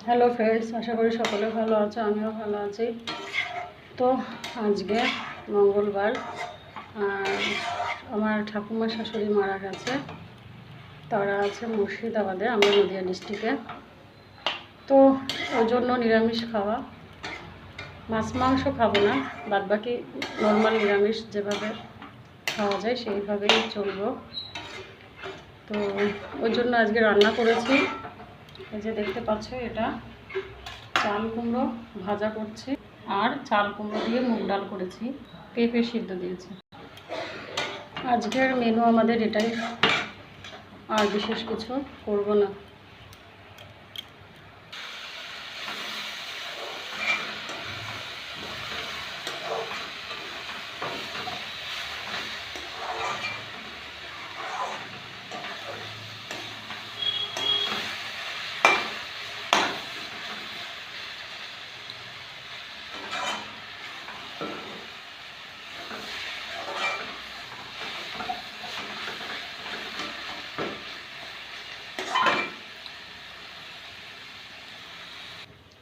Hello friends, আশা করি সকলে ভালো আছো, আমিও ভালো আছি। তো আজকে মঙ্গলবার, আর আমার ঠাকুমা শাশুড়ি মারা গেছে। তারা আছে মুর্শিদাবাদে, আমরা নদিয়া ডিস্ট্রিক্টে। তো ওই জন্য নিরামিষ খাওয়া, মাছ মাংস খাবো না, বাদবাকি নর্মাল নিরামিষ যেভাবে খাওয়া যায় সেইভাবেই চলবো। তো ওই জন্য আজকে রান্না করেছি। এই যে দেখতে পাচ্ছ, এটা চাল কুমড়ো ভাজা করছি, আর চাল কুমড়ো দিয়ে মুগ ডাল করেছি, পেঁপে সিদ্ধ দিয়েছি। আজকের মেনু আমাদের এটাই, আর বিশেষ কিছু করব না।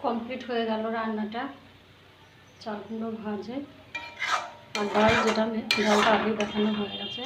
কমপ্লিট হয়ে গেল রান্নাটা, চাল কুমড়ো ভাজে আর ডাল, যেটা ডালটা আগেই দেখানো হয়ে গেছে।